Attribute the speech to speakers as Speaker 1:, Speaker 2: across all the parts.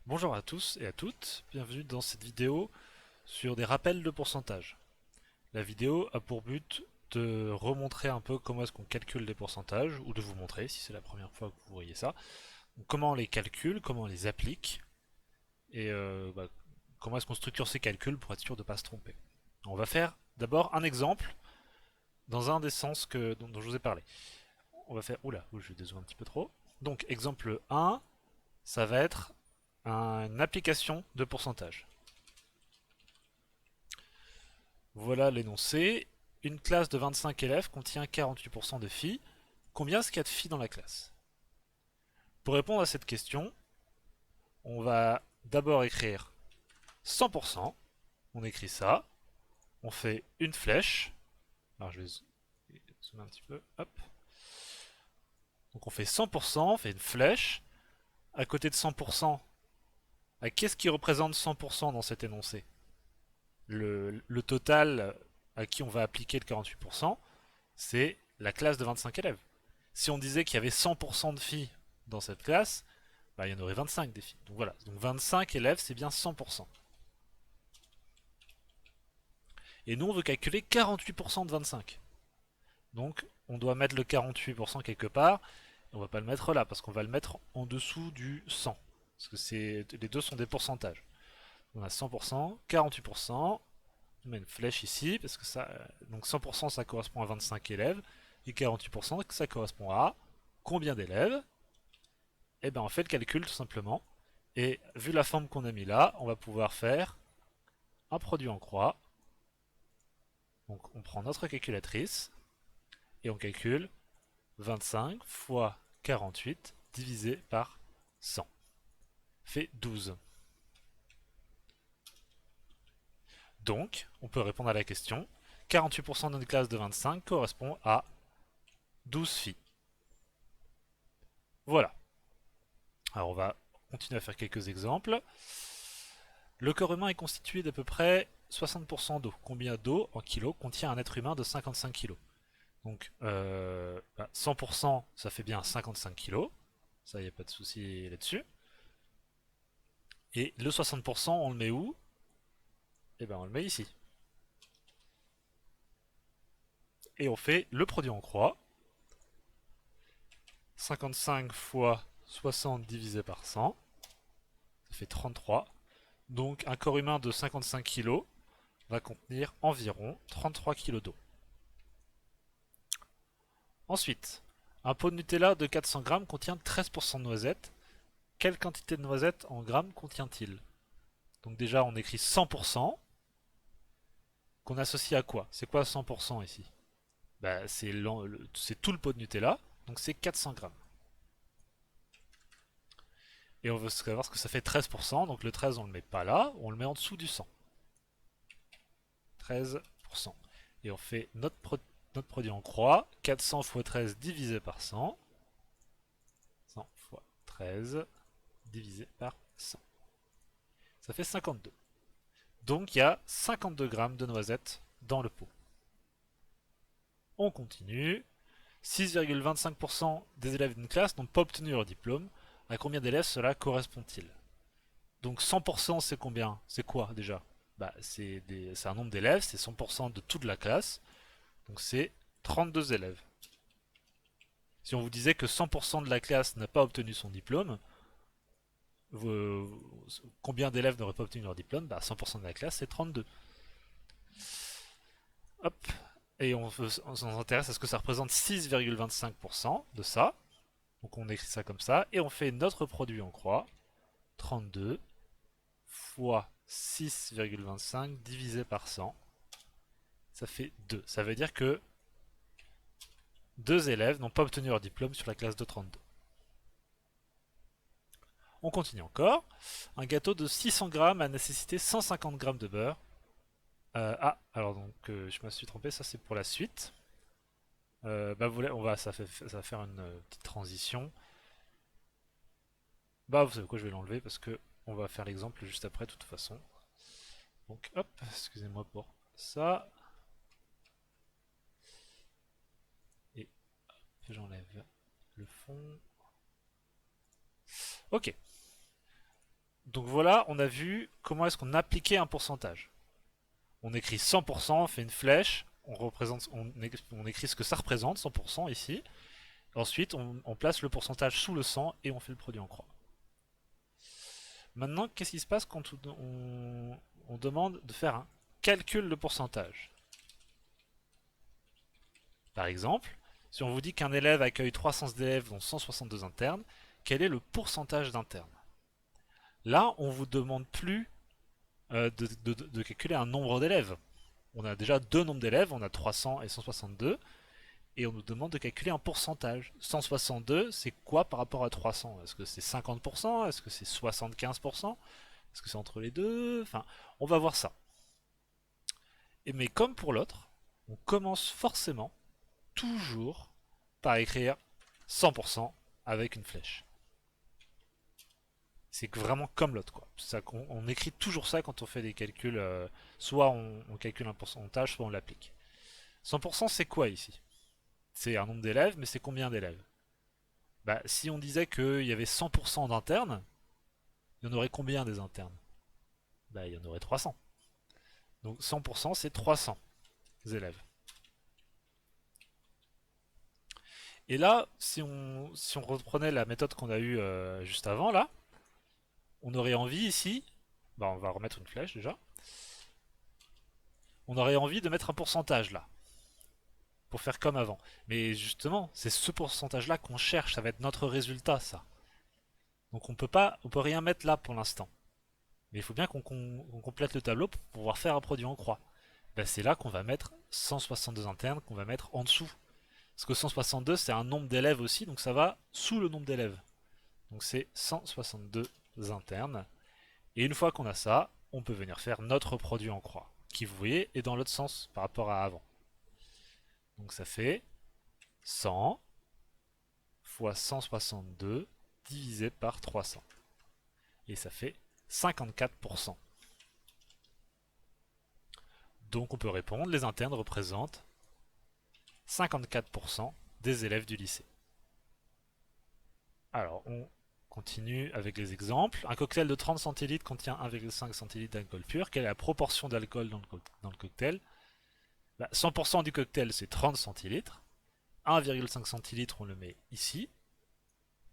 Speaker 1: Bonjour à tous et à toutes, bienvenue dans cette vidéo sur des rappels de pourcentage. La vidéo a pour but de remontrer un peu comment est-ce qu'on calcule les pourcentages, ou de vous montrer, si c'est la première fois que vous voyez ça, donc, comment on les calcule, comment on les applique, et comment est-ce qu'on structure ces calculs pour être sûr de ne pas se tromper. On va faire d'abord un exemple dans un des sens dont je vous ai parlé. On va faire... Oula, je dézoome un petit peu trop. Donc exemple 1, ça va être une application de pourcentage. Voilà l'énoncé. Une classe de 25 élèves contient 48% de filles. Combien est-ce qu'il y a de filles dans la classe? Pour répondre à cette question, on va d'abord écrire 100%. On écrit ça. On fait une flèche. Alors je vais zoomer un petit peu. Hop. Donc on fait 100%, on fait une flèche. À côté de 100%, qu'est-ce qui représente 100% dans cet énoncé? Le total à qui on va appliquer le 48%, c'est la classe de 25 élèves. Si on disait qu'il y avait 100% de filles dans cette classe, bah, il y en aurait 25 des filles. Donc voilà, donc 25 élèves, c'est bien 100%. Et nous, on veut calculer 48% de 25. Donc, on doit mettre le 48% quelque part. On va pas le mettre là, parce qu'on va le mettre en dessous du 100. Parce que les deux sont des pourcentages. On a 100%, 48%. On met une flèche ici, parce que ça, donc 100% ça correspond à 25 élèves, et 48% ça correspond à combien d'élèves? Et ben on fait le calcul tout simplement. Et vu la forme qu'on a mis là, on va pouvoir faire un produit en croix. Donc on prend notre calculatrice et on calcule 25 fois 48 divisé par 100. Fait 12. Donc, on peut répondre à la question. 48% d'une classe de 25 correspond à 12 filles. Voilà. Alors on va continuer à faire quelques exemples. Le corps humain est constitué d'à peu près 60% d'eau. Combien d'eau en kilos contient un être humain de 55 kilos? Donc 100% ça fait bien 55 kilos. Ça, il n'y a pas de souci là-dessus. Et le 60%, on le met où? Eh ben on le met ici. Et on fait le produit en croix. 55 fois 60 divisé par 100. Ça fait 33. Donc un corps humain de 55 kilos va contenir environ 33 kilos d'eau. Ensuite, un pot de Nutella de 400 grammes contient 13% de noisettes. Quelle quantité de noisettes en grammes contient-il? Donc déjà, on écrit 100%, qu'on associe à quoi? C'est quoi 100% ici? Bah, c'est tout le pot de Nutella, donc c'est 400 grammes. Et on veut savoir ce que ça fait 13%, donc le 13 on le met pas là, on le met en dessous du 100. 13%. Et on fait notre produit en croix, 400 fois 13 divisé par 100. 100 fois 13 divisé par 100. Ça fait 52. Donc il y a 52 grammes de noisettes dans le pot. On continue. 6,25% des élèves d'une classe n'ont pas obtenu leur diplôme. À combien d'élèves cela correspond-il? Donc 100% c'est combien? C'est quoi déjà? Bah c'est un nombre d'élèves, c'est 100% de toute la classe. Donc c'est 32 élèves. Si on vous disait que 100% de la classe n'a pas obtenu son diplôme, combien d'élèves n'auraient pas obtenu leur diplôme? Bah 100% de la classe c'est 32. Hop. Et on s'intéresse à ce que ça représente 6,25% de ça. Donc on écrit ça comme ça. Et on fait notre produit en croix. 32 fois 6,25 divisé par 100. Ça fait 2. Ça veut dire que 2 élèves n'ont pas obtenu leur diplôme sur la classe de 32. On continue encore. Un gâteau de 600 grammes a nécessité 150 grammes de beurre. Alors donc je me suis trompé, ça c'est pour la suite. Ça va faire une petite transition. Bah, vous savez quoi, je vais l'enlever parce que on va faire l'exemple juste après, de toute façon. Donc, hop, excusez-moi pour ça. Et j'enlève le fond. Ok. Donc voilà, on a vu comment est-ce qu'on appliquait un pourcentage. On écrit 100%, on fait une flèche, on écrit ce que ça représente, 100% ici. Ensuite, on place le pourcentage sous le 100 et on fait le produit en croix. Maintenant, qu'est-ce qui se passe quand on demande de faire un calcul de pourcentage? Par exemple, si on vous dit qu'un élève accueille 300 élèves dont 162 internes, quel est le pourcentage d'internes? Là, on ne vous demande plus de calculer un nombre d'élèves. On a déjà deux nombres d'élèves, on a 300 et 162, et on nous demande de calculer un pourcentage. 162, c'est quoi par rapport à 300? Est-ce que c'est 50%? Est-ce que c'est 75%? Est-ce que c'est entre les deux? Enfin, on va voir ça. Mais comme pour l'autre, on commence forcément toujours par écrire 100% avec une flèche. C'est vraiment comme l'autre, quoi. On écrit toujours ça quand on fait des calculs. Soit on calcule un pourcentage, soit on l'applique. 100% c'est quoi ici? C'est un nombre d'élèves, mais c'est combien d'élèves? Bah, si on disait qu'il y avait 100% d'internes, il y en aurait combien des internes? Bah, il y en aurait 300. Donc 100% c'est 300 élèves. Et là, si on reprenait la méthode qu'on a eue juste avant, là, on aurait envie ici, bah on va remettre une flèche déjà, on aurait envie de mettre un pourcentage là, pour faire comme avant. Mais justement, c'est ce pourcentage-là qu'on cherche, ça va être notre résultat, ça. Donc on peut rien mettre là pour l'instant. Mais il faut bien qu'on complète le tableau pour pouvoir faire un produit en croix. Ben, c'est là qu'on va mettre 162 internes, qu'on va mettre en dessous. Parce que 162, c'est un nombre d'élèves aussi, donc ça va sous le nombre d'élèves. Donc c'est 162 internes. Et une fois qu'on a ça, on peut venir faire notre produit en croix, qui vous voyez est dans l'autre sens par rapport à avant. Donc ça fait 100 fois 162 divisé par 300. Et ça fait 54%. Donc on peut répondre, les internes représentent 54% des élèves du lycée. Alors on continue avec les exemples. Un cocktail de 30 centilitres contient 1,5 centilitres d'alcool pur. Quelle est la proportion d'alcool dans le cocktail? 100% du cocktail c'est 30 centilitres. 1,5 centilitres on le met ici.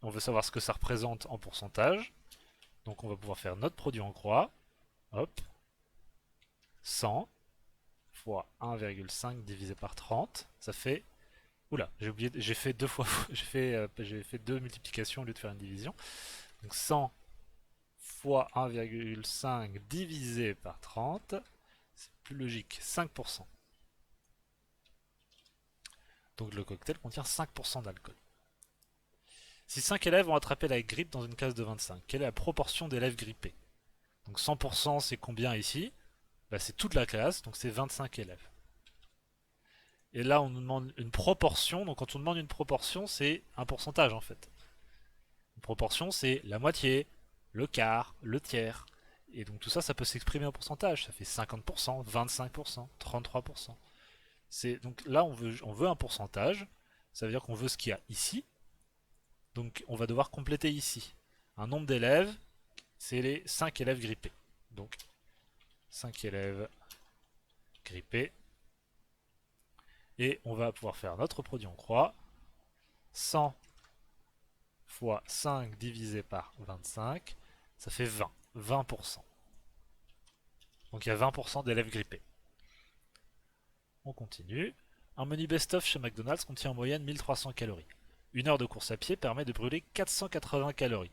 Speaker 1: On veut savoir ce que ça représente en pourcentage. Donc on va pouvoir faire notre produit en croix. Hop. 100 fois 1,5 divisé par 30. Ça fait... Oula, j'ai oublié, j'ai fait deux fois, j'ai fait deux multiplications au lieu de faire une division. Donc 100 fois 1,5 divisé par 30, c'est plus logique, 5%. Donc le cocktail contient 5% d'alcool. Si 5 élèves ont attrapé la grippe dans une classe de 25, quelle est la proportion d'élèves grippés? Donc 100% c'est combien ici? C'est toute la classe, donc c'est 25 élèves. Et là on nous demande une proportion, donc quand on demande une proportion c'est un pourcentage en fait. Une proportion c'est la moitié, le quart, le tiers. Et donc tout ça, ça peut s'exprimer en pourcentage. Ça fait 50%, 25%, 33%. Donc là, on veut un pourcentage. Ça veut dire qu'on veut ce qu'il y a ici. Donc on va devoir compléter ici. Un nombre d'élèves, c'est les 5 élèves grippés. Donc 5 élèves grippés. Et on va pouvoir faire notre produit en croix. 100 fois 5 divisé par 25, ça fait 20. 20%. Donc il y a 20% d'élèves grippés. On continue. Un menu best-of chez McDonald's contient en moyenne 1300 calories. Une heure de course à pied permet de brûler 480 calories.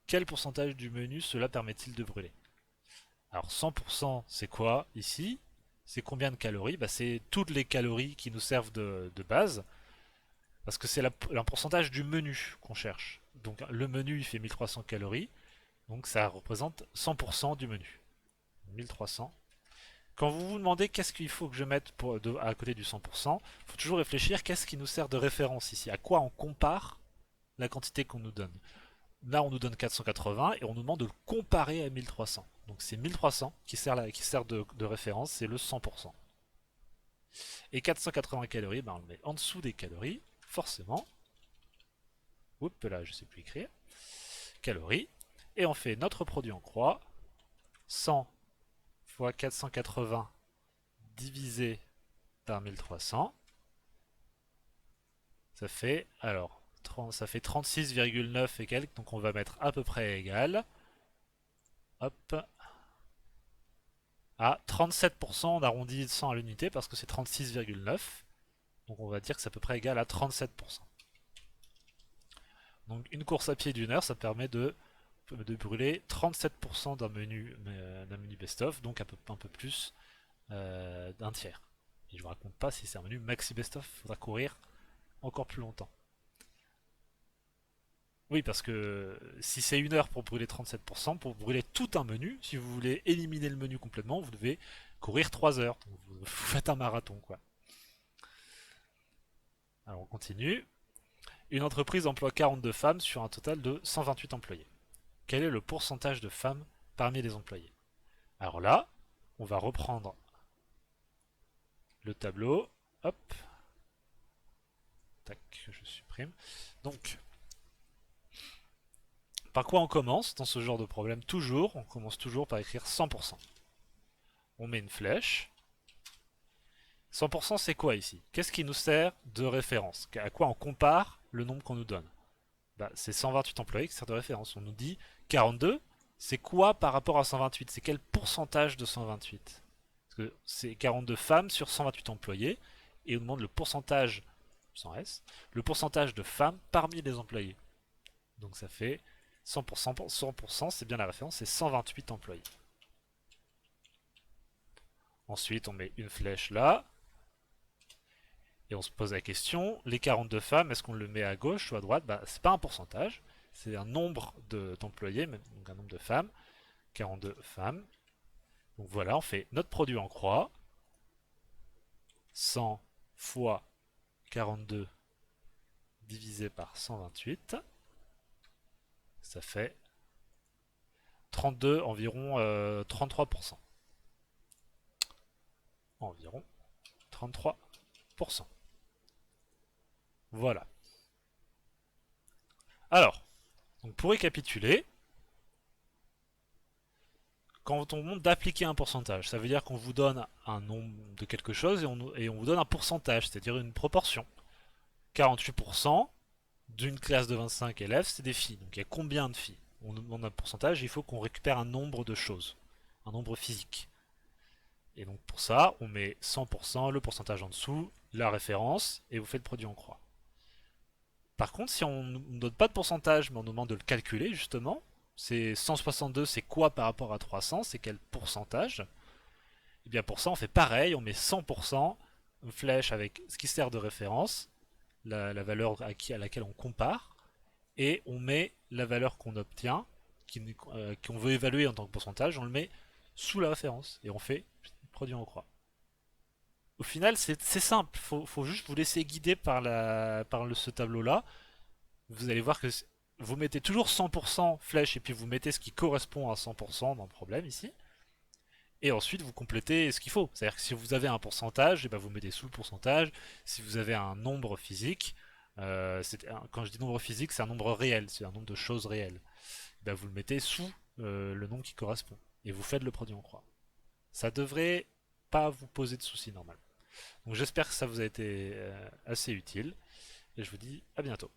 Speaker 1: Quel pourcentage du menu cela permet-il de brûler? Alors 100% c'est quoi ici? C'est combien de calories? C'est toutes les calories qui nous servent de base. Parce que c'est un pourcentage du menu qu'on cherche. Donc le menu il fait 1300 calories. Donc ça représente 100% du menu. 1300. Quand vous vous demandez qu'est-ce qu'il faut que je mette à côté du 100%, il faut toujours réfléchir qu'est-ce qui nous sert de référence ici. À quoi on compare la quantité qu'on nous donne. Là, on nous donne 480 et on nous demande de le comparer à 1300. Donc c'est 1300 qui sert de référence, c'est le 100%. Et 480 calories, on le met en dessous des calories, forcément. Oups, là, je sais plus écrire. Calories. Et on fait notre produit en croix. 100 fois 480 divisé par 1300. Ça fait, alors, ça fait 36,9 et quelques, donc on va mettre à peu près égal. Hop. À 37%, on arrondit 100 à l'unité parce que c'est 36,9. Donc on va dire que c'est à peu près égal à 37%. Donc une course à pied d'une heure, ça permet de brûler 37% d'un menu best-of, donc un peu plus d'un tiers. Et je vous raconte pas si c'est un menu maxi best-of, il faudra courir encore plus longtemps. Oui, parce que si c'est une heure pour brûler 37%, pour brûler tout un menu, si vous voulez éliminer le menu complètement, vous devez courir 3 heures. Donc vous faites un marathon, quoi. Alors on continue. Une entreprise emploie 42 femmes sur un total de 128 employés. Quel est le pourcentage de femmes parmi les employés? Alors là, on va reprendre le tableau. Hop. Tac, je supprime. Donc, par quoi on commence dans ce genre de problème? Toujours, on commence toujours par écrire 100%. On met une flèche. 100% c'est quoi ici? Qu'est-ce qui nous sert de référence? À quoi on compare le nombre qu'on nous donne? Bah, c'est 128 employés qui sert de référence. On nous dit 42, c'est quoi par rapport à 128? C'est quel pourcentage de 128? Parce que c'est 42 femmes sur 128 employés, et on nous demande le pourcentage, sans S, le pourcentage de femmes parmi les employés. Donc ça fait 100%, 100% c'est bien la référence, c'est 128 employés. Ensuite, on met une flèche là, et on se pose la question, les 42 femmes, est-ce qu'on le met à gauche ou à droite? Bah, c'est pas un pourcentage, c'est un nombre d'employés, donc un nombre de femmes. 42 femmes. Donc voilà, on fait notre produit en croix. 100 fois 42 divisé par 128. Ça fait 32, environ 33%. Environ 33%. Voilà. Alors, donc pour récapituler, quand on monte d'appliquer un pourcentage, ça veut dire qu'on vous donne un nombre de quelque chose et on vous donne un pourcentage, c'est-à-dire une proportion. 48% d'une classe de 25 élèves, c'est des filles. Donc il y a combien de filles? On nous demande un pourcentage, il faut qu'on récupère un nombre de choses, un nombre physique. Et donc pour ça, on met 100%, le pourcentage en dessous, la référence, et vous faites le produit en croix. Par contre, si on ne nous donne pas de pourcentage, mais on nous demande de le calculer justement, c'est 162, c'est quoi par rapport à 300, c'est quel pourcentage? Et bien pour ça, on fait pareil, on met 100%, une flèche avec ce qui sert de référence, la valeur à laquelle on compare, et on met la valeur qu'on obtient, qu'on veut évaluer en tant que pourcentage, on le met sous la référence, et on fait produit en croix. Au final, c'est simple, faut juste vous laisser guider par ce tableau-là. Vous allez voir que vous mettez toujours 100% flèche, et puis vous mettez ce qui correspond à 100% dans le problème ici. Et ensuite, vous complétez ce qu'il faut. C'est-à-dire que si vous avez un pourcentage, et ben vous mettez sous le pourcentage. Si vous avez un nombre physique, quand je dis nombre physique, c'est un nombre réel, c'est un nombre de choses réelles. Et ben vous le mettez sous le nombre qui correspond. Et vous faites le produit en croix. Ça devrait pas vous poser de soucis normalement. Donc j'espère que ça vous a été assez utile. Et je vous dis à bientôt.